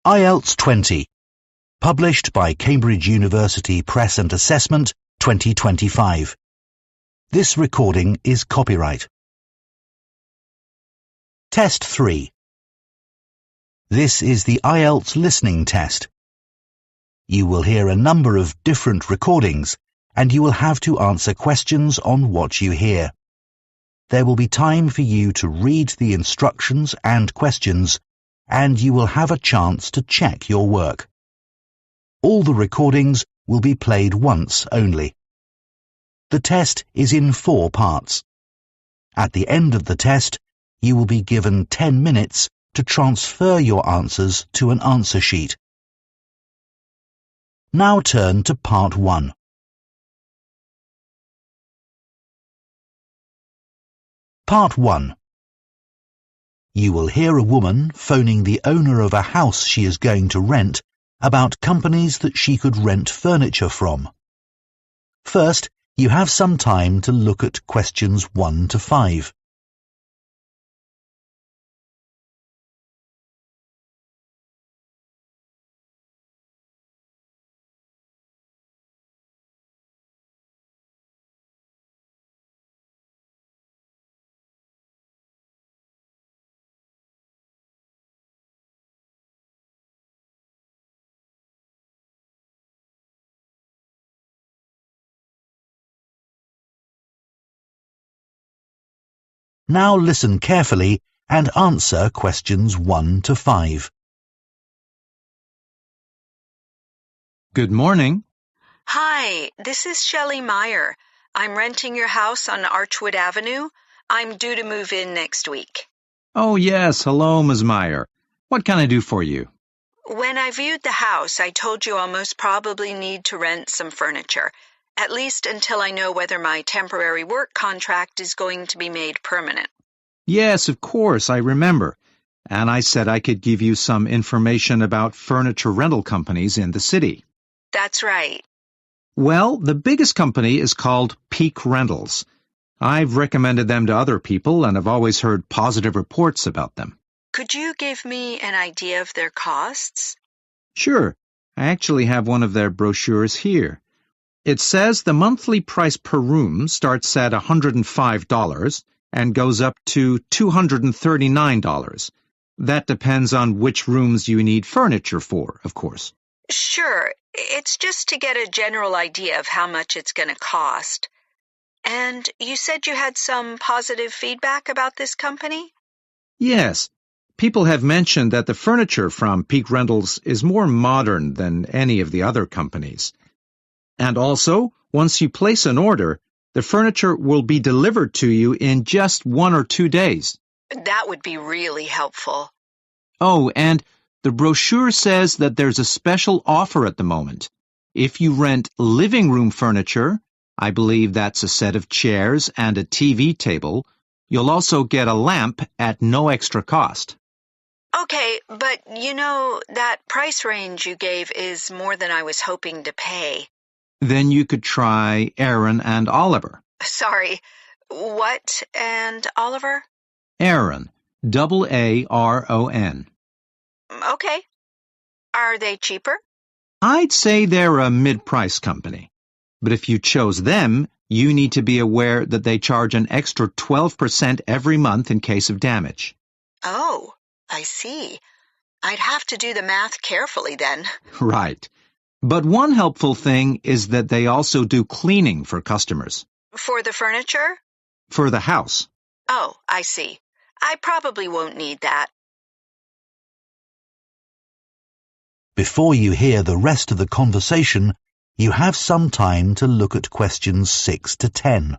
IELTS 20, published by Cambridge University Press and Assessment 2025. This recording is copyright. Test 3. This is the IELTS listening test. You will hear a number of different recordings and you will have to answer questions on what you hear. There will be time for you to read the instructions and questions, and you will have a chance to check your work. All the recordings will be played once only. The test is in 4 parts. At the end of the test, you will be given 10 minutes to transfer your answers to an answer sheet. Now turn to Part 1. Part 1. You will hear a woman phoning the owner of a house she is going to rent about companies that she could rent furniture from. First, you have some time to look at questions 1 to 5. Now listen carefully and answer questions 1 to 5. Good morning. Hi, this is Shelley Meyer. I'm renting your house on Archwood Avenue. I'm due to move in next week. Oh, yes. Hello, Ms. Meyer. What can I do for you? When I viewed the house, I told you I'll most probably need to rent some furniture, at least until I know whether my temporary work contract is going to be made permanent. Yes, of course, I remember. And I said I could give you some information about furniture rental companies in the city. That's right. Well, the biggest company is called Peak Rentals. I've recommended them to other people and have always heard positive reports about them. Could you give me an idea of their costs? Sure. I actually have one of their brochures here. It says the monthly price per room starts at $105 and goes up to $239. That depends on which rooms you need furniture for, of course. Sure. It's just to get a general idea of how much it's going to cost. And you said you had some positive feedback about this company? Yes. People have mentioned that the furniture from Peak Rentals is more modern than any of the other companies. And also, once you place an order, the furniture will be delivered to you in just 1 or 2 days. That would be really helpful. Oh, and the brochure says that there's a special offer at the moment. If you rent living room furniture, I believe that's a set of chairs and a TV table, you'll also get a lamp at no extra cost. Okay, but that price range you gave is more than I was hoping to pay. Then you could try Aaron and Oliver. Sorry, what and Oliver? Aaron, Aaron. Okay. Are they cheaper? I'd say they're a mid-price company. But if you chose them, you need to be aware that they charge an extra 12% every month in case of damage. Oh, I see. I'd have to do the math carefully then. Right. But one helpful thing is that they also do cleaning for customers. For the furniture? For the house. Oh, I see. I probably won't need that. Before you hear the rest of the conversation, you have some time to look at questions 6 to 10.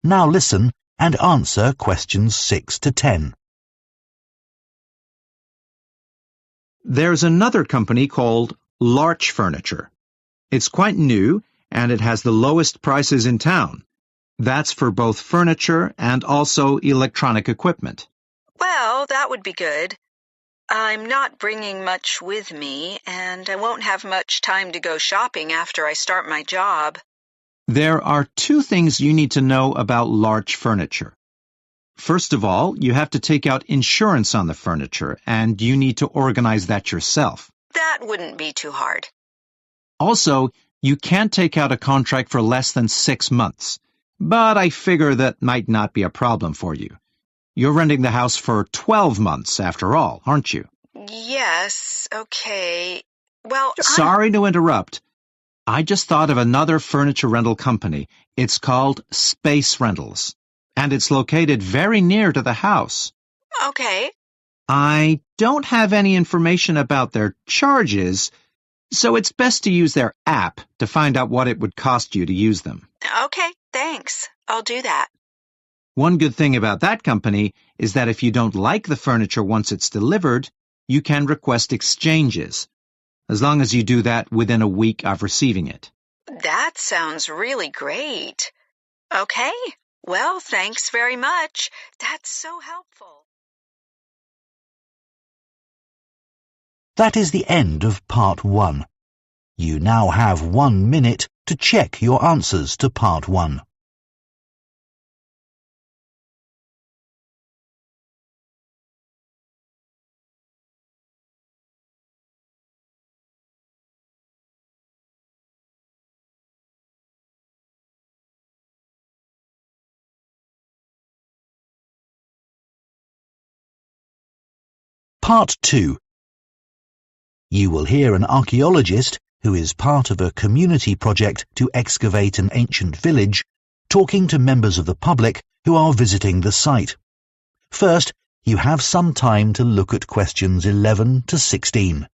Now listen and answer questions 6 to 10. There's another company called Larch Furniture. It's quite new, and it has the lowest prices in town. That's for both furniture and also electronic equipment. Well, that would be good. I'm not bringing much with me, and I won't have much time to go shopping after I start my job. There are two things you need to know about Larch Furniture. First of all, you have to take out insurance on the furniture, and you need to organize that yourself. That wouldn't be too hard. Also, you can't take out a contract for less than 6 months, but I figure that might not be a problem for you. You're renting the house for 12 months after all, aren't you? Yes, okay. Well, Sorry to interrupt. I just thought of another furniture rental company. It's called Space Rentals, and it's located very near to the house. Okay. I don't have any information about their charges, so it's best to use their app to find out what it would cost you to use them. Okay, thanks. I'll do that. One good thing about that company is that if you don't like the furniture once it's delivered, you can request exchanges, as long as you do that within a week of receiving it. That sounds really great. Okay. Well, thanks very much. That's so helpful. That is the end of part 1. You now have 1 minute to check your answers to part 1. Part 2. You will hear an archaeologist, who is part of a community project to excavate an ancient village, talking to members of the public who are visiting the site. First, you have some time to look at questions 11 to 16.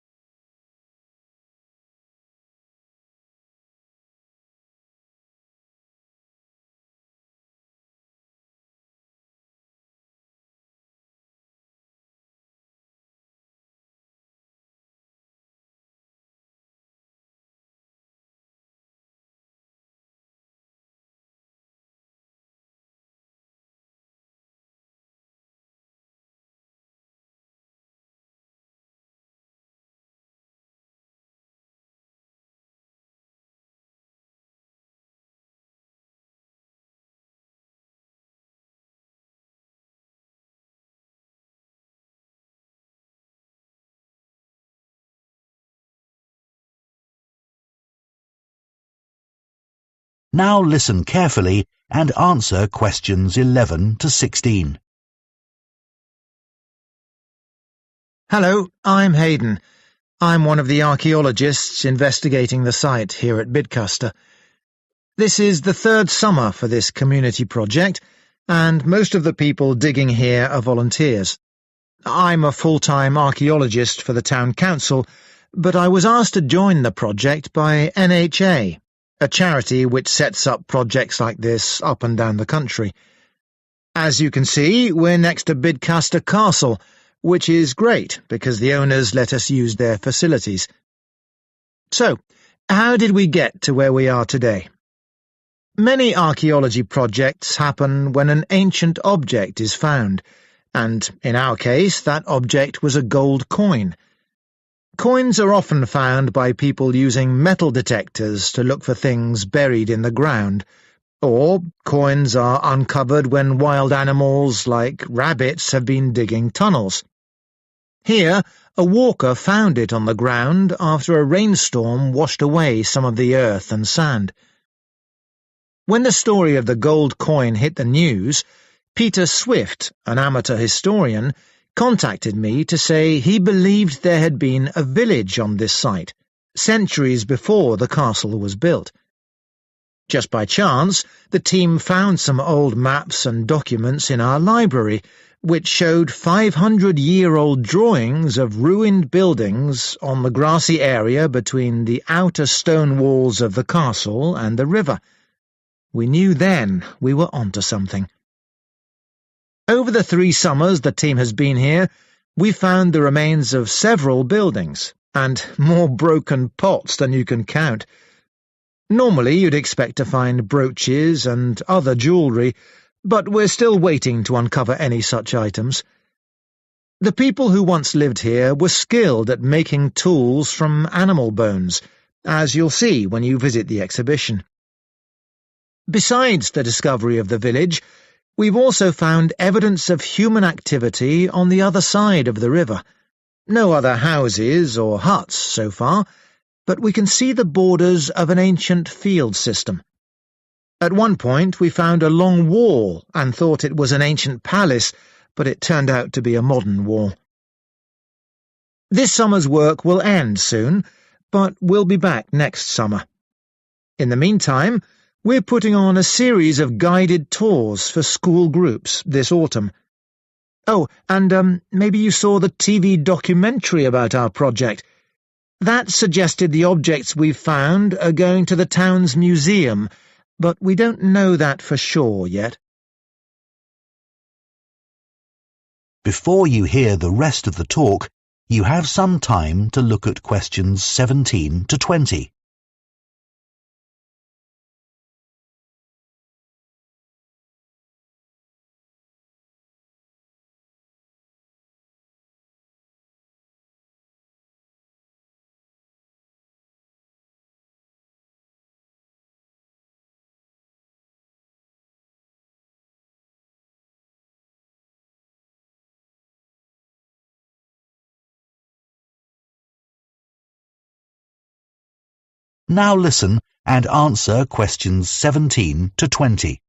Now listen carefully and answer questions 11 to 16. Hello, I'm Hayden. I'm one of the archaeologists investigating the site here at Bidcaster. This is the 3rd summer for this community project, and most of the people digging here are volunteers. I'm a full-time archaeologist for the town council, but I was asked to join the project by NHA, a charity which sets up projects like this up and down the country. As you can see, we're next to Bidcaster Castle, which is great because the owners let us use their facilities. So, how did we get to where we are today? Many archaeology projects happen when an ancient object is found, and in our case, that object was a gold coin. Coins are often found by people using metal detectors to look for things buried in the ground, or coins are uncovered when wild animals like rabbits have been digging tunnels. Here, a walker found it on the ground after a rainstorm washed away some of the earth and sand. When the story of the gold coin hit the news, Peter Swift, an amateur historian, contacted me to say he believed there had been a village on this site, centuries before the castle was built. Just by chance, the team found some old maps and documents in our library, which showed 500-year-old drawings of ruined buildings on the grassy area between the outer stone walls of the castle and the river. We knew then we were onto something. Over the 3 summers the team has been here, we found the remains of several buildings, and more broken pots than you can count. Normally you'd expect to find brooches and other jewellery, but we're still waiting to uncover any such items. The people who once lived here were skilled at making tools from animal bones, as you'll see when you visit the exhibition. Besides the discovery of the village, we've also found evidence of human activity on the other side of the river. No other houses or huts so far, but we can see the borders of an ancient field system. At one point we found a long wall and thought it was an ancient palace, but it turned out to be a modern wall. This summer's work will end soon, but we'll be back next summer. In the meantime, we're putting on a series of guided tours for school groups this autumn. Oh, and maybe you saw the TV documentary about our project. That suggested the objects we've found are going to the town's museum, but we don't know that for sure yet. Before you hear the rest of the talk, you have some time to look at questions 17 to 20. Now listen and answer questions 17 to 20.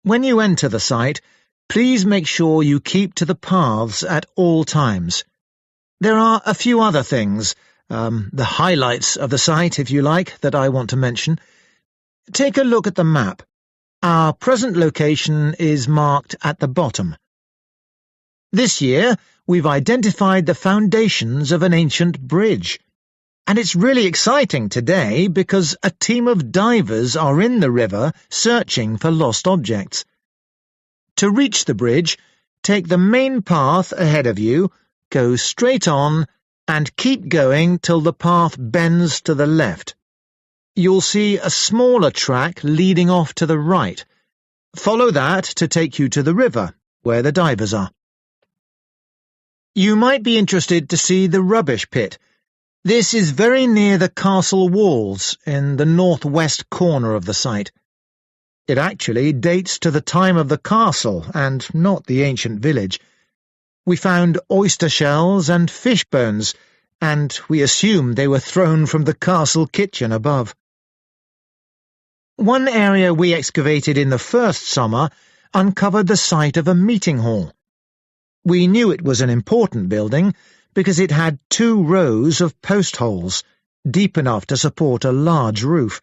When you enter the site, please make sure you keep to the paths at all times. There are a few other things, the highlights of the site, if you like, that I want to mention. Take a look at the map. Our present location is marked at the bottom. This year, we've identified the foundations of an ancient bridge. And it's really exciting today because a team of divers are in the river searching for lost objects. To reach the bridge, take the main path ahead of you, go straight on, and keep going till the path bends to the left. You'll see a smaller track leading off to the right. Follow that to take you to the river, where the divers are. You might be interested to see the rubbish pit. This is very near the castle walls in the northwest corner of the site. It actually dates to the time of the castle and not the ancient village. We found oyster shells and fish bones, and we assume they were thrown from the castle kitchen above. One area we excavated in the first summer uncovered the site of a meeting hall. We knew it was an important building because it had 2 rows of post holes, deep enough to support a large roof.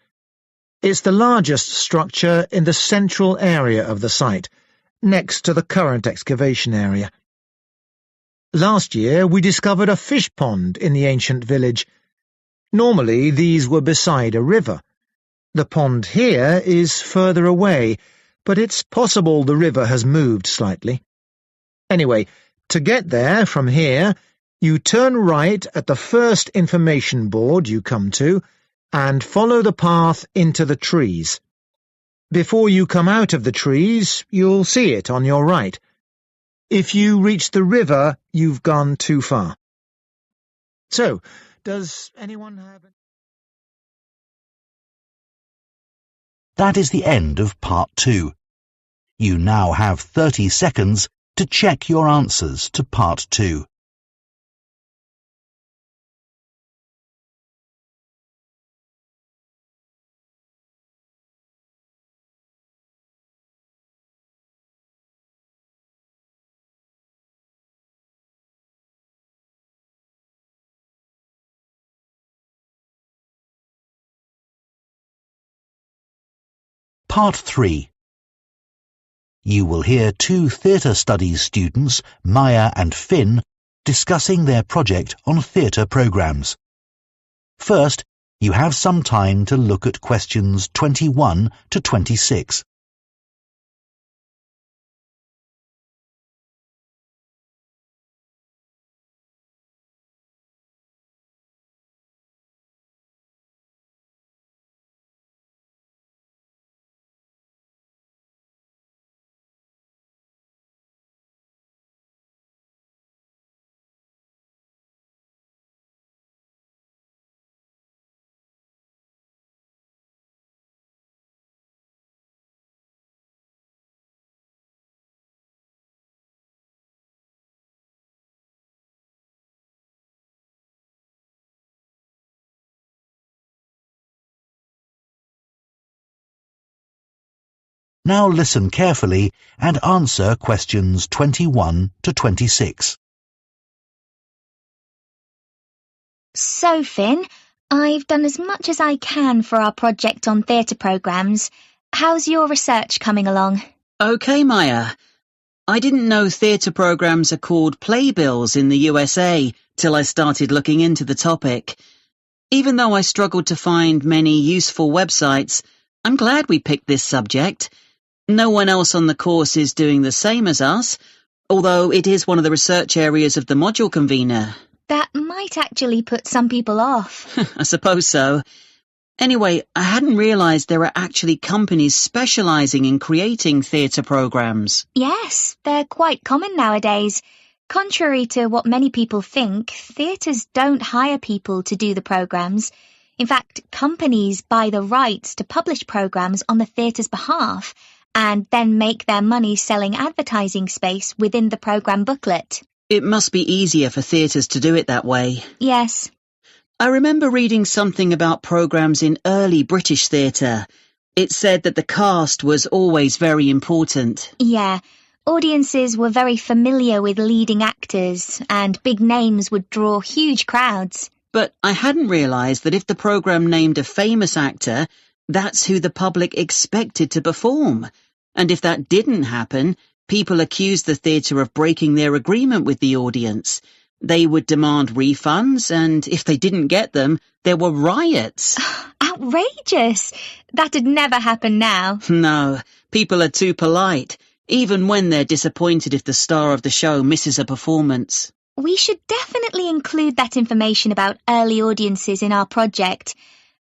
It's the largest structure in the central area of the site, next to the current excavation area. Last year we discovered a fish pond in the ancient village. Normally these were beside a river. The pond here is further away, but it's possible the river has moved slightly. Anyway, to get there from here, you turn right at the first information board you come to and follow the path into the trees. Before you come out of the trees, you'll see it on your right. If you reach the river, you've gone too far. So, does anyone have... That is the end of part 2. You now have 30 seconds to check your answers to part 2. Part 3. You will hear 2 theatre studies students, Maya and Finn, discussing their project on theatre programmes. First, you have some time to look at questions 21 to 26. Now listen carefully and answer questions 21 to 26. So, Finn, I've done as much as I can for our project on theatre programmes. How's your research coming along? Okay, Maya. I didn't know theatre programmes are called playbills in the USA till I started looking into the topic. Even though I struggled to find many useful websites, I'm glad we picked this subject. No one else on the course is doing the same as us, although it is one of the research areas of the module convener. That might actually put some people off. I suppose so. Anyway, I hadn't realised there are actually companies specialising in creating theatre programmes. Yes, they're quite common nowadays. Contrary to what many people think, theatres don't hire people to do the programmes. In fact, companies buy the rights to publish programmes on the theatre's behalf and then make their money selling advertising space within the programme booklet. It must be easier for theatres to do it that way. Yes. I remember reading something about programmes in early British theatre. It said that the cast was always very important. Yeah, audiences were very familiar with leading actors, and big names would draw huge crowds. But I hadn't realised that if the programme named a famous actor, that's who the public expected to perform. And if that didn't happen, people accused the theatre of breaking their agreement with the audience. They would demand refunds, and if they didn't get them, there were riots. Outrageous! That'd never happen now. No, people are too polite, even when they're disappointed if the star of the show misses a performance. We should definitely include that information about early audiences in our project.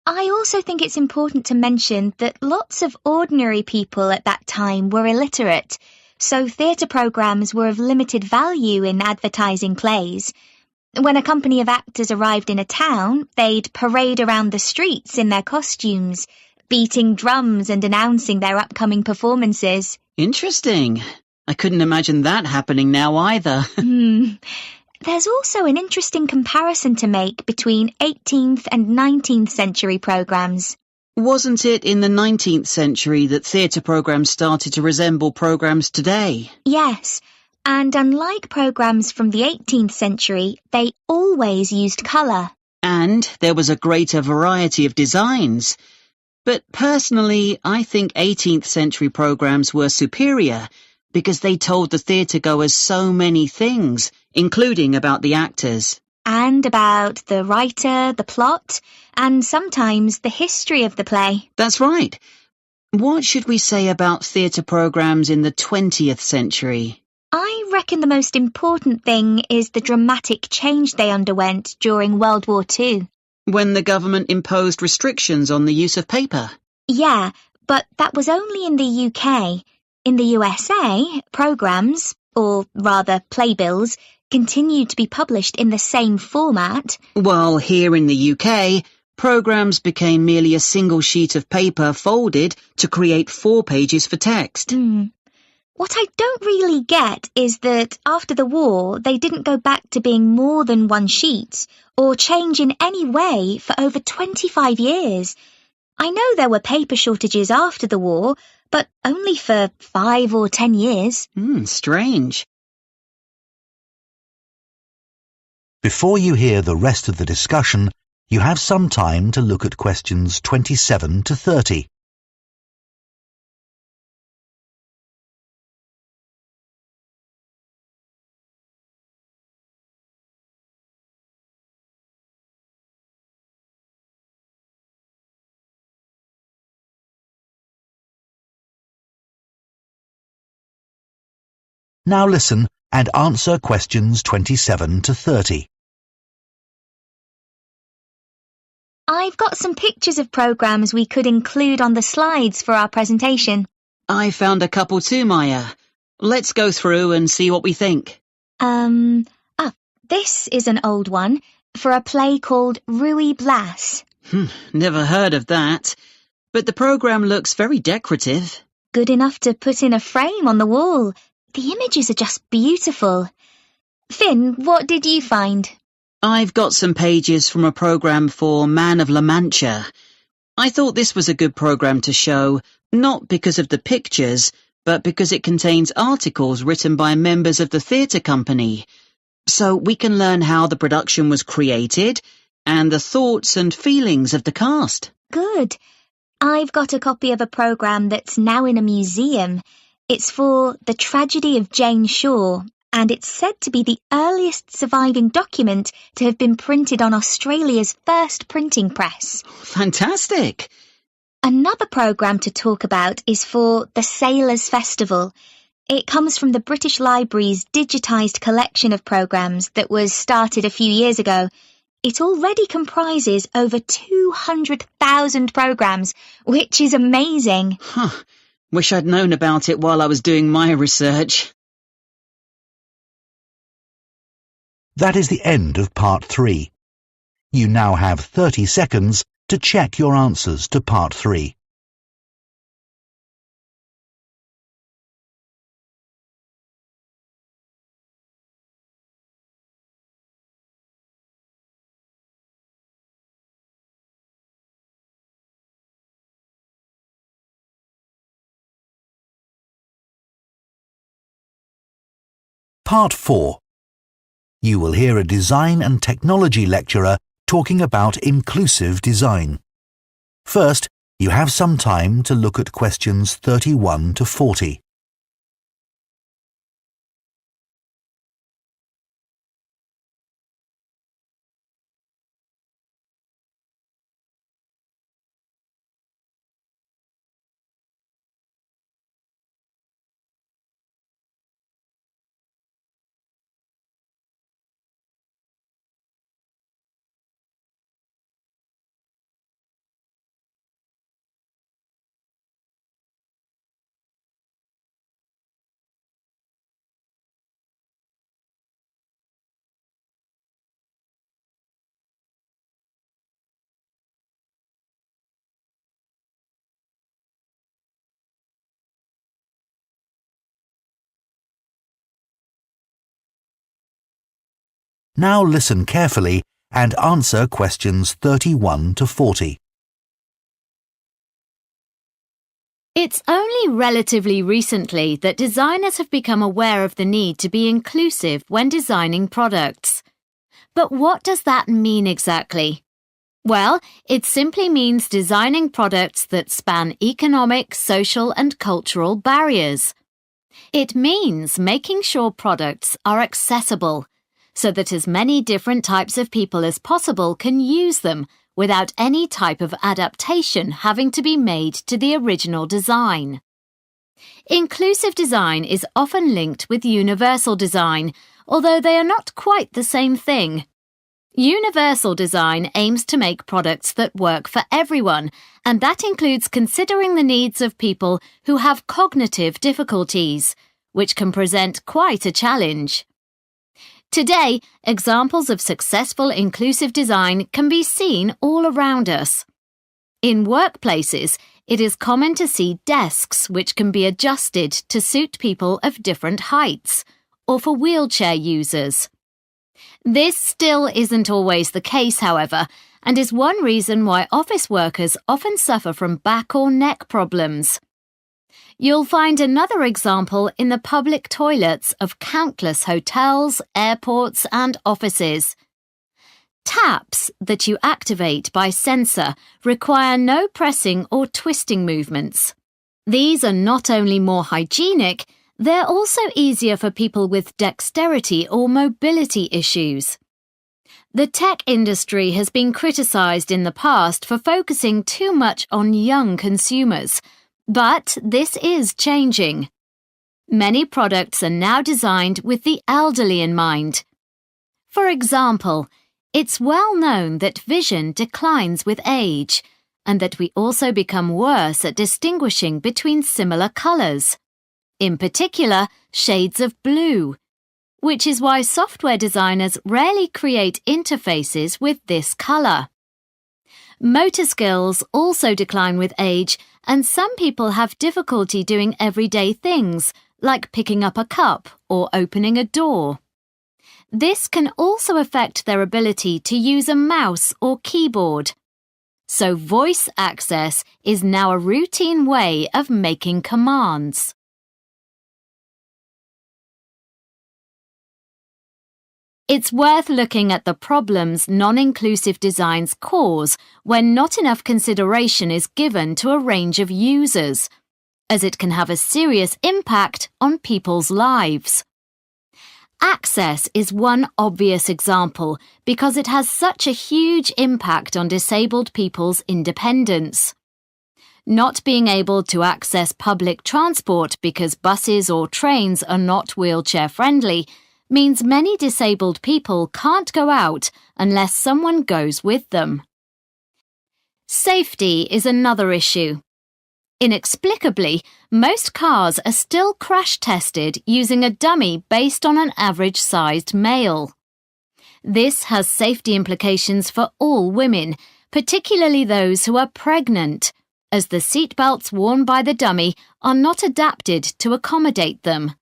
I also think it's important to mention that lots of ordinary people at that time were illiterate, so theatre programmes were of limited value in advertising plays. When a company of actors arrived in a town, they'd parade around the streets in their costumes, beating drums and announcing their upcoming performances. Interesting. I couldn't imagine that happening now either. There's also an interesting comparison to make between 18th and 19th century programmes. Wasn't it in the 19th century that theatre programmes started to resemble programmes today? Yes, and unlike programmes from the 18th century, they always used colour. And there was a greater variety of designs. But personally, I think 18th century programmes were superior because they told the theatre-goers so many things, including about the actors. And about the writer, the plot, and sometimes the history of the play. That's right. What should we say about theatre programmes in the 20th century? I reckon the most important thing is the dramatic change they underwent during World War II. When the government imposed restrictions on the use of paper? Yeah, but that was only in the UK. In the USA, programmes, or rather playbills, continued to be published in the same format. While here in the UK, programmes became merely a single sheet of paper folded to create 4 pages for text. What I don't really get is that after the war, they didn't go back to being more than one sheet, or change in any way for over 25 years. I know there were paper shortages after the war, but only for 5 or 10 years. Strange. Before you hear the rest of the discussion, you have some time to look at questions 27 to 30. Now listen and answer questions 27 to 30. I've got some pictures of programmes we could include on the slides for our presentation. I found a couple too, Maya. Let's go through and see what we think. This is an old one for a play called Ruy Blas. Never heard of that. But the programme looks very decorative. Good enough to put in a frame on the wall. The images are just beautiful. Finn, what did you find? I've got some pages from a programme for Man of La Mancha. I thought this was a good program to show, not because of the pictures, but because it contains articles written by members of the theatre company. So we can learn how the production was created and the thoughts and feelings of the cast. Good. I've got a copy of a program that's now in a museum. It's for The Tragedy of Jane Shore, and it's said to be the earliest surviving document to have been printed on Australia's first printing press. Fantastic! Another program to talk about is for the Sailors' Festival. It comes from the British Library's digitised collection of programs that was started a few years ago. It already comprises over 200,000 programs, which is amazing. Wish I'd known about it while I was doing my research. That is the end of part 3. You now have 30 seconds to check your answers to part 3. Part 4. You will hear a design and technology lecturer talking about inclusive design. First, you have some time to look at questions 31 to 40. Now listen carefully and answer questions 31 to 40. It's only relatively recently that designers have become aware of the need to be inclusive when designing products. But what does that mean exactly? Well, it simply means designing products that span economic, social, and cultural barriers. It means making sure products are accessible, so that as many different types of people as possible can use them without any type of adaptation having to be made to the original design. Inclusive design is often linked with universal design, although they are not quite the same thing. Universal design aims to make products that work for everyone, and that includes considering the needs of people who have cognitive difficulties, which can present quite a challenge. Today, examples of successful inclusive design can be seen all around us. In workplaces, it is common to see desks which can be adjusted to suit people of different heights, or for wheelchair users. This still isn't always the case, however, and is one reason why office workers often suffer from back or neck problems. You'll find another example in the public toilets of countless hotels, airports, and offices. Taps that you activate by sensor require no pressing or twisting movements. These are not only more hygienic, they're also easier for people with dexterity or mobility issues. The tech industry has been criticized in the past for focusing too much on young consumers, but this is changing. Many products are now designed with the elderly in mind. For example, it's well known that vision declines with age, and that we also become worse at distinguishing between similar colours, in particular shades of blue, which is why software designers rarely create interfaces with this colour. Motor skills also decline with age, and some people have difficulty doing everyday things, like picking up a cup or opening a door. This can also affect their ability to use a mouse or keyboard. so voice access is now a routine way of making commands. It's worth looking at the problems non-inclusive designs cause when not enough consideration is given to a range of users, as it can have a serious impact on people's lives. Access is one obvious example because it has such a huge impact on disabled people's independence. Not being able to access public transport because buses or trains are not wheelchair-friendly means many disabled people can't go out unless someone goes with them. Safety is another issue. Inexplicably, most cars are still crash-tested using a dummy based on an average-sized male. This has safety implications for all women, particularly those who are pregnant, as the seatbelts worn by the dummy are not adapted to accommodate them.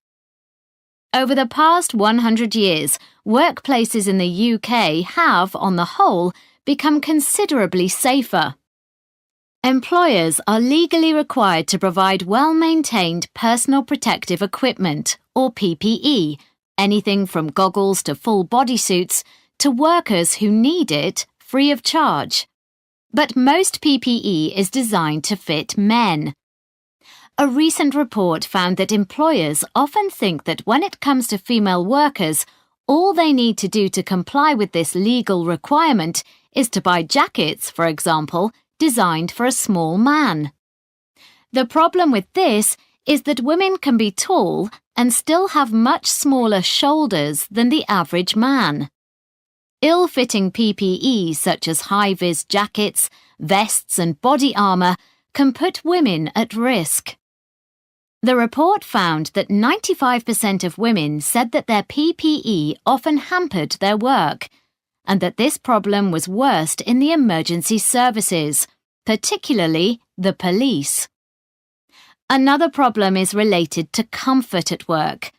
Over the past 100 years, workplaces in the UK have, on the whole, become considerably safer. Employers are legally required to provide well-maintained personal protective equipment, or PPE, anything from goggles to full bodysuits, to workers who need it free of charge. But most PPE is designed to fit men. A recent report found that employers often think that when it comes to female workers, all they need to do to comply with this legal requirement is to buy jackets, for example, designed for a small man. The problem with this is that women can be tall and still have much smaller shoulders than the average man. Ill-fitting PPE such as high-vis jackets, vests and body armour can put women at risk. The report found that 95% of women said that their PPE often hampered their work, and that this problem was worst in the emergency services, particularly the police. Another problem is related to comfort at work.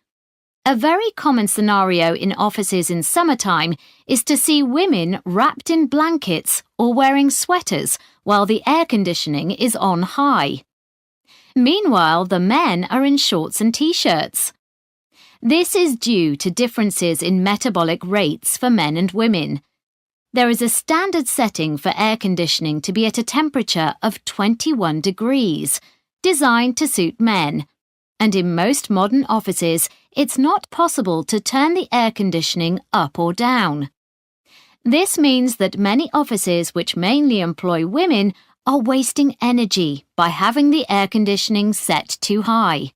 A very common scenario in offices in summertime is to see women wrapped in blankets or wearing sweaters while the air conditioning is on high. Meanwhile, the men are in shorts and t-shirts. This is due to differences in metabolic rates for men and women. There is a standard setting for air conditioning to be at a temperature of 21 degrees, designed to suit men, and in most modern offices, it's not possible to turn the air conditioning up or down. This means that many offices which mainly employ women are wasting energy by having the air conditioning set too high.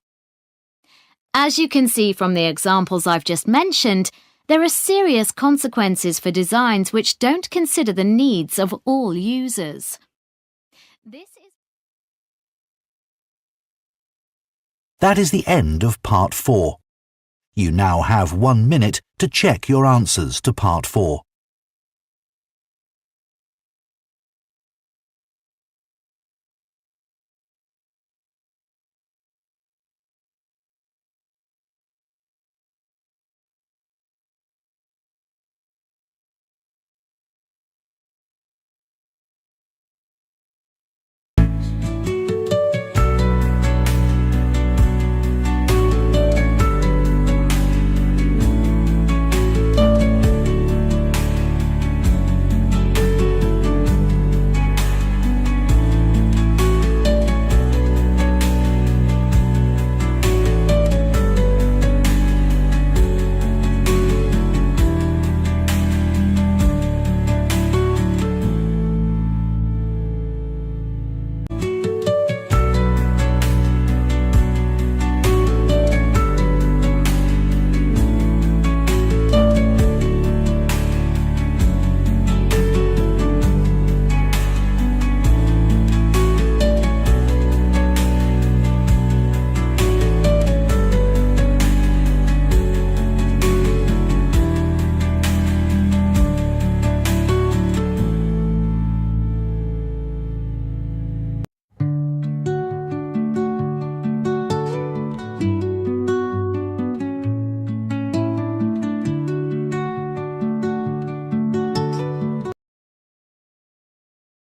As you can see from the examples I've just mentioned, there are serious consequences for designs which don't consider the needs of all users. That is the end of Part 4. You now have 1 minute to check your answers to Part 4.